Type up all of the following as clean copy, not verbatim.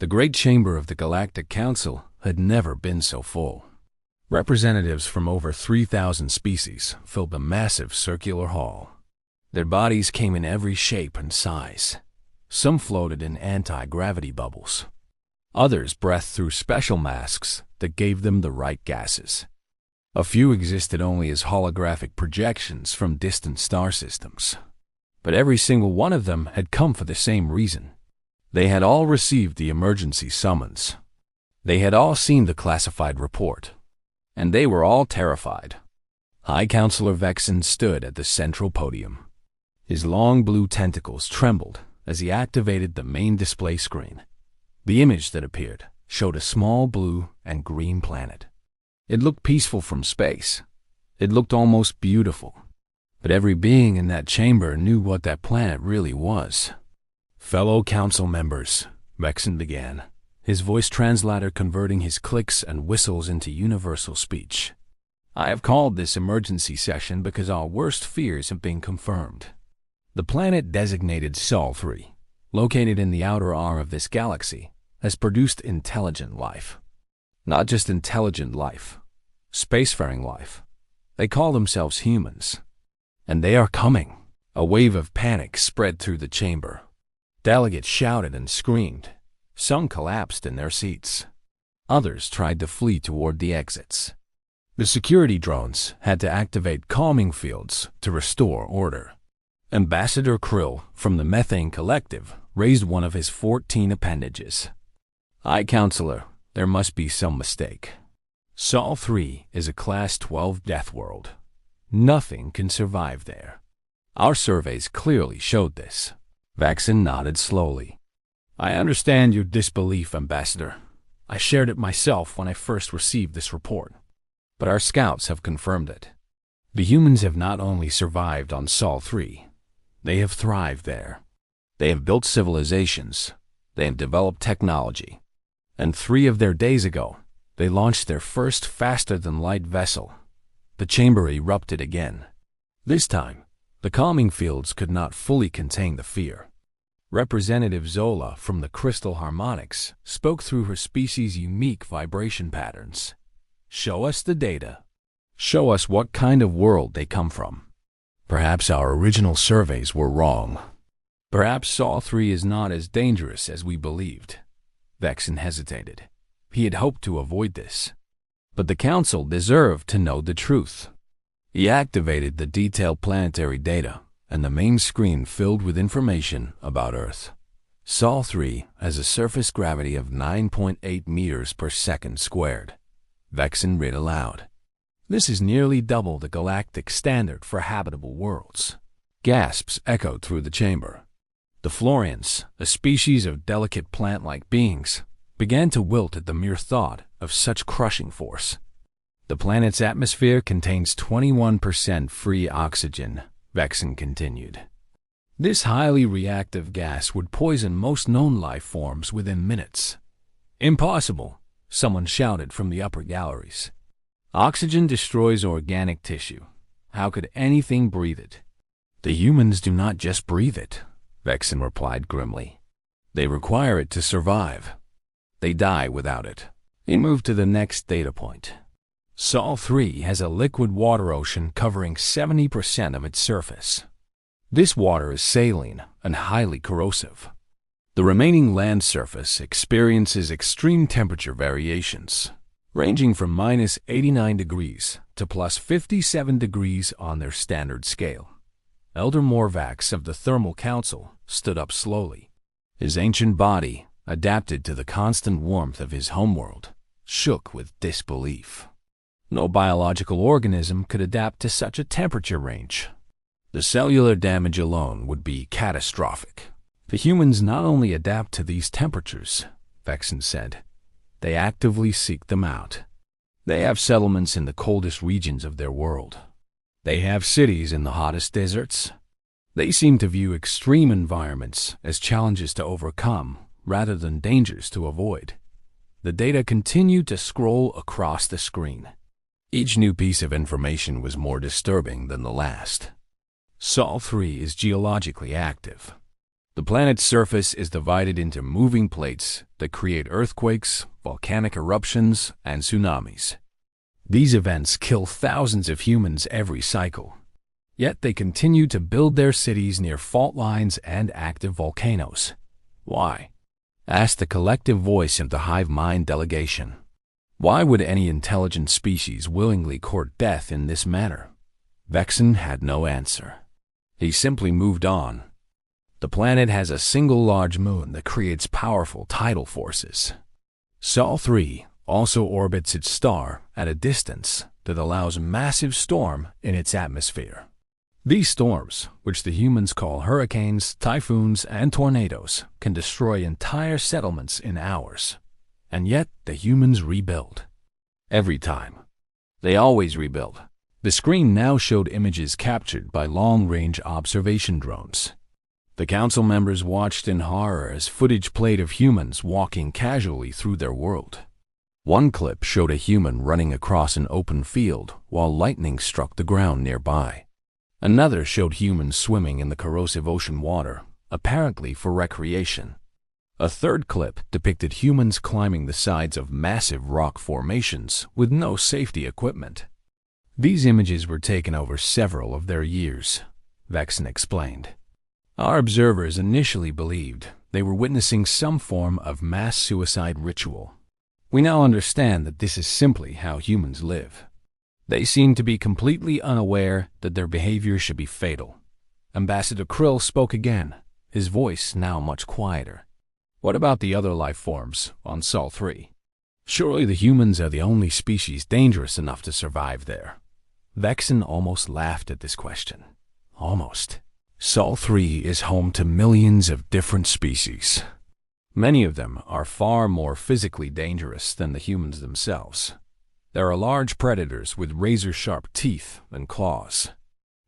The great chamber of the Galactic Council had never been so full. Representatives from over 3,000 species filled the massive circular hall. Their bodies came in every shape and size. Some floated in anti-gravity bubbles. Others breathed through special masks that gave them the right gases. A few existed only as holographic projections from distant star systems. But every single one of them had come for the same reason. They had all received the emergency summons. They had all seen the classified report. And they were all terrified. High Counselor Vexen stood at the central podium. His long blue tentacles trembled as he activated the main display screen. The image that appeared showed a small blue and green planet. It looked peaceful from space. It looked almost beautiful. But every being in that chamber knew what that planet really was. "Fellow council members," Vexen began, his voice translator converting his clicks and whistles into universal speech. "I have called this emergency session because our worst fears have been confirmed. The planet designated Sol 3, located in the outer arm of this galaxy, has produced intelligent life. Not just intelligent life, spacefaring life. They call themselves humans. And they are coming." A wave of panic spread through the chamber. Delegates shouted and screamed. Some collapsed in their seats. Others tried to flee toward the exits. The security drones had to activate calming fields to restore order. Ambassador Krill from the Methane Collective raised one of his 14 appendages. "High Counselor, there must be some mistake. Sol 3 is a Class 12 Deathworld. Nothing can survive there. Our surveys clearly showed this." Vexen nodded slowly. "I understand your disbelief, Ambassador. I shared it myself when I first received this report. But our scouts have confirmed it. The humans have not only survived on Sol 3, they have thrived there. They have built civilizations. They have developed technology. And 3 of their days ago, they launched their first faster-than-light vessel. The chamber erupted again. This time, the calming fields could not fully contain the fear. Representative Zola from the Crystal Harmonics spoke through her species' unique vibration patterns. "Show us the data. Show us what kind of world they come from. Perhaps our original surveys were wrong. Perhaps Sol 3 is not as dangerous as we believed." Vexen hesitated. He had hoped to avoid this. But the Council deserved to know the truth. He activated the detailed planetary data, and the main screen filled with information about Earth. Sol 3 has a surface gravity of 9.8 meters per second squared. Vexen read aloud. "This is nearly double the galactic standard for habitable worlds." Gasps echoed through the chamber. The Florians, a species of delicate plant-like beings, began to wilt at the mere thought of such crushing force. "The planet's atmosphere contains 21% free oxygen," Vexen continued. "This highly reactive gas would poison most known life forms within minutes." "Impossible," someone shouted from the upper galleries. "Oxygen destroys organic tissue. How could anything breathe it?" "The humans do not just breathe it," Vexen replied grimly. "They require it to survive. They die without it." He moved to the next data point. Sol 3 has a liquid water ocean covering 70% of its surface. This water is saline and highly corrosive. The remaining land surface experiences extreme temperature variations, ranging from -89 degrees to +57 degrees on their standard scale. Elder Morvax of the Thermal Council stood up slowly. His ancient body, adapted to the constant warmth of his homeworld, shook with disbelief. No biological organism could adapt to such a temperature range. The cellular damage alone would be catastrophic. "The humans not only adapt to these temperatures," Vexen said, "they actively seek them out. They have settlements in the coldest regions of their world. They have cities in the hottest deserts. They seem to view extreme environments as challenges to overcome rather than dangers to avoid." The data continued to scroll across the screen. Each new piece of information was more disturbing than the last. Sol 3 is geologically active. The planet's surface is divided into moving plates that create earthquakes, volcanic eruptions, and tsunamis. These events kill thousands of humans every cycle. Yet they continue to build their cities near fault lines and active volcanoes. Why? Asked the collective voice of the hive mind delegation. Why would any intelligent species willingly court death in this manner? Vexen had no answer. He simply moved on. The planet has a single large moon that creates powerful tidal forces. Sol 3 also orbits its star at a distance that allows massive storm in its atmosphere. These storms, which the humans call hurricanes, typhoons, and tornadoes, can destroy entire settlements in hours. And yet the humans rebuild. Every time. They always rebuild. The screen now showed images captured by long-range observation drones. The council members watched in horror as footage played of humans walking casually through their world. One clip showed a human running across an open field while lightning struck the ground nearby. Another showed humans swimming in the corrosive ocean water, apparently for recreation. A third clip depicted humans climbing the sides of massive rock formations with no safety equipment. These images were taken over several of their years, Vexen explained. Our observers initially believed they were witnessing some form of mass suicide ritual. We now understand that this is simply how humans live. They seem to be completely unaware that their behavior should be fatal. Ambassador Krill spoke again, his voice now much quieter. What about the other life forms on Sol 3? Surely the humans are the only species dangerous enough to survive there. Vexen almost laughed at this question. Almost. Sol 3 is home to millions of different species. Many of them are far more physically dangerous than the humans themselves. There are large predators with razor-sharp teeth and claws.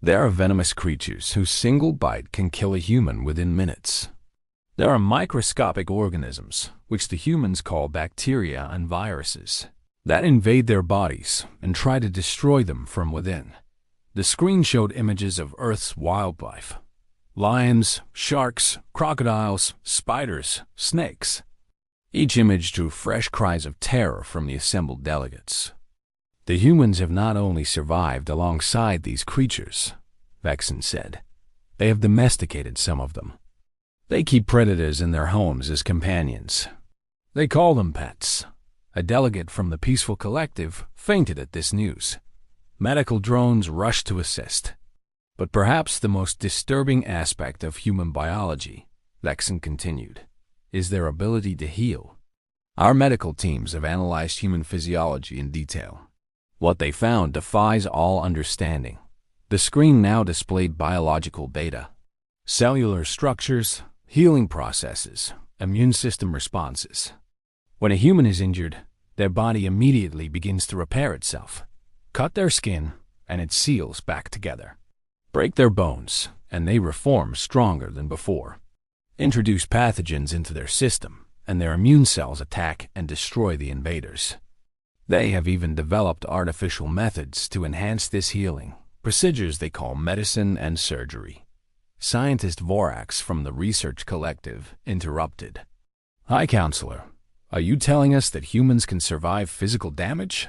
There are venomous creatures whose single bite can kill a human within minutes. There are microscopic organisms, which the humans call bacteria and viruses, that invade their bodies and try to destroy them from within. The screen showed images of Earth's wildlife. Lions, sharks, crocodiles, spiders, snakes. Each image drew fresh cries of terror from the assembled delegates. The humans have not only survived alongside these creatures, Vexen said. They have domesticated some of them. They keep predators in their homes as companions. They call them pets. A delegate from the Peaceful Collective fainted at this news. Medical drones rushed to assist. But perhaps the most disturbing aspect of human biology, Vexen continued, is their ability to heal. Our medical teams have analyzed human physiology in detail. What they found defies all understanding. The screen now displayed biological data, cellular structures, healing processes, immune system responses. When a human is injured, their body immediately begins to repair itself. Cut their skin, and it seals back together. Break their bones, and they reform stronger than before. Introduce pathogens into their system, and their immune cells attack and destroy the invaders. They have even developed artificial methods to enhance this healing, procedures they call medicine and surgery. Scientist Vorax from the Research Collective interrupted. High Counselor, are you telling us that humans can survive physical damage?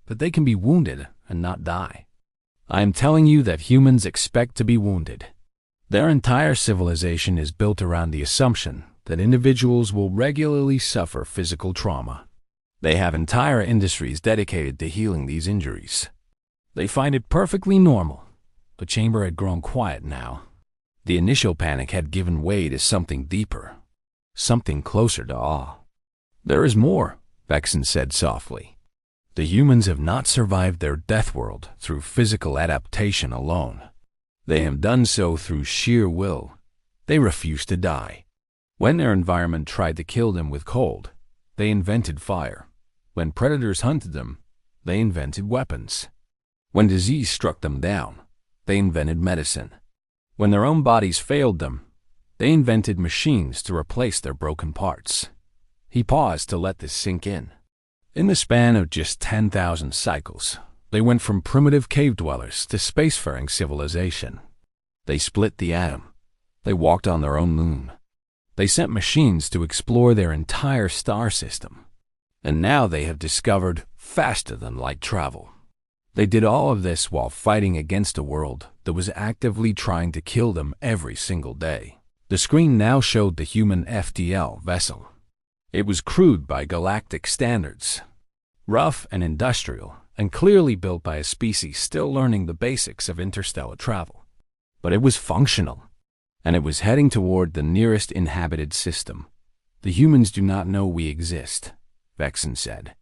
That they can be wounded and not die? I am telling you that humans expect to be wounded. Their entire civilization is built around the assumption that individuals will regularly suffer physical trauma. They have entire industries dedicated to healing these injuries. They find it perfectly normal. The chamber had grown quiet now. The initial panic had given way to something deeper, something closer to awe. There is more, Vexen said softly. The humans have not survived their Deathworld through physical adaptation alone. They have done so through sheer will. They refuse to die. When their environment tried to kill them with cold, they invented fire. When predators hunted them, they invented weapons. When disease struck them down, they invented medicine. When their own bodies failed them, they invented machines to replace their broken parts. He paused to let this sink in. In the span of just 10,000 cycles, they went from primitive cave dwellers to spacefaring civilization. They split the atom. They walked on their own moon. They sent machines to explore their entire star system. And now they have discovered faster-than-light travel. They did all of this while fighting against a world that was actively trying to kill them every single day. The screen now showed the human FTL vessel. It was crude by galactic standards, rough and industrial, and clearly built by a species still learning the basics of interstellar travel. But it was functional, and it was heading toward the nearest inhabited system. The humans do not know we exist, Vexen said.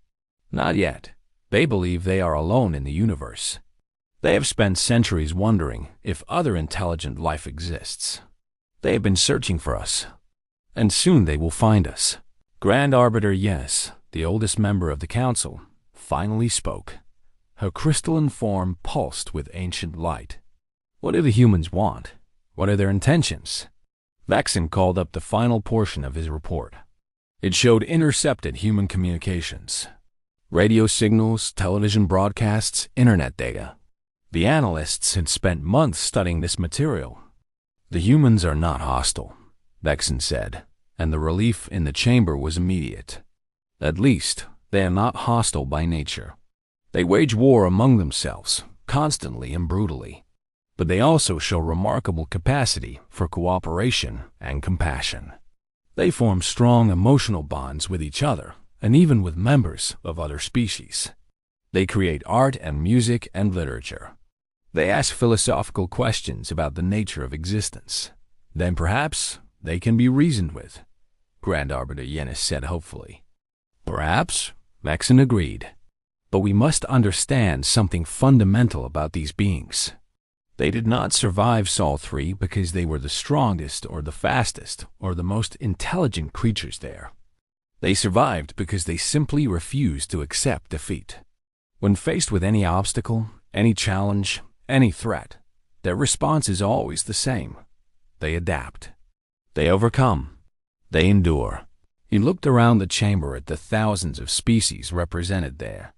Not yet. They believe they are alone in the universe. They have spent centuries wondering if other intelligent life exists. They have been searching for us, and soon they will find us. Grand Arbiter Yes, the oldest member of the council, finally spoke. Her crystalline form pulsed with ancient light. What do the humans want? What are their intentions? Vexen called up the final portion of his report. It showed intercepted human communications. Radio signals, television broadcasts, internet data. The analysts had spent months studying this material. The humans are not hostile, Vexen said, and the relief in the chamber was immediate. At least, they are not hostile by nature. They wage war among themselves, constantly and brutally. But they also show remarkable capacity for cooperation and compassion. They form strong emotional bonds with each other and even with members of other species. They create art and music and literature. They ask philosophical questions about the nature of existence. Then perhaps they can be reasoned with, Grand Arbiter Yenis said hopefully. Perhaps, Vexen agreed. But we must understand something fundamental about these beings. They did not survive Sol 3 because they were the strongest or the fastest or the most intelligent creatures there. They survived because they simply refused to accept defeat. When faced with any obstacle, any challenge, any threat, their response is always the same. They adapt. They overcome. They endure. He looked around the chamber at the thousands of species represented there.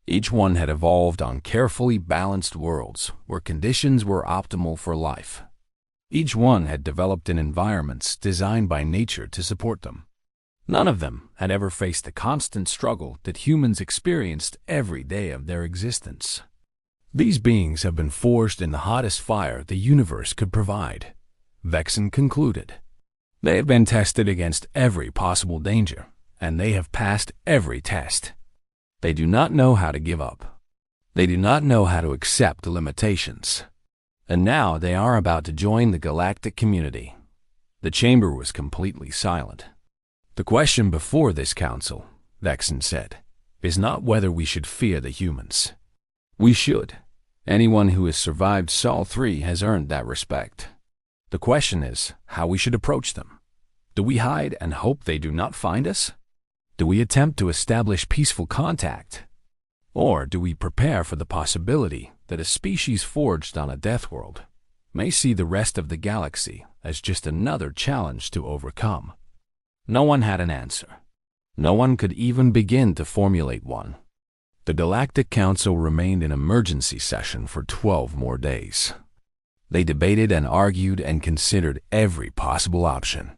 Each one had evolved on carefully balanced worlds where conditions were optimal for life. Each one had developed in environments designed by nature to support them. None of them had ever faced the constant struggle that humans experienced every day of their existence. These beings have been forged in the hottest fire the universe could provide, Vexen concluded. They have been tested against every possible danger, and they have passed every test. They do not know how to give up. They do not know how to accept limitations. And now they are about to join the galactic community. The chamber was completely silent. The question before this council, Vexen said, is not whether we should fear the humans. We should. Anyone who has survived Sol 3 has earned that respect. The question is how we should approach them. Do we hide and hope they do not find us? Do we attempt to establish peaceful contact? Or do we prepare for the possibility that a species forged on a Deathworld may see the rest of the galaxy as just another challenge to overcome? No one had an answer. No one could even begin to formulate one. The Galactic Council remained in emergency session for 12 more days. They debated and argued and considered every possible option.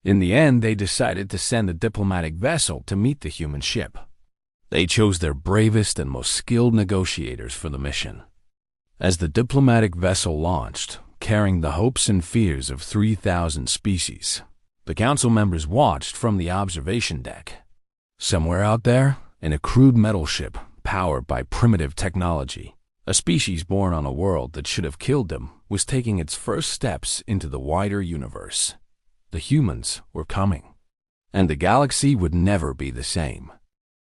In the end, they decided to send a diplomatic vessel to meet the human ship. They chose their bravest and most skilled negotiators for the mission. As the diplomatic vessel launched, carrying the hopes and fears of 3,000 species, the council members watched from the observation deck. Somewhere out there, in a crude metal ship powered by primitive technology, a species born on a world that should have killed them was taking its first steps into the wider universe. The humans were coming, and the galaxy would never be the same.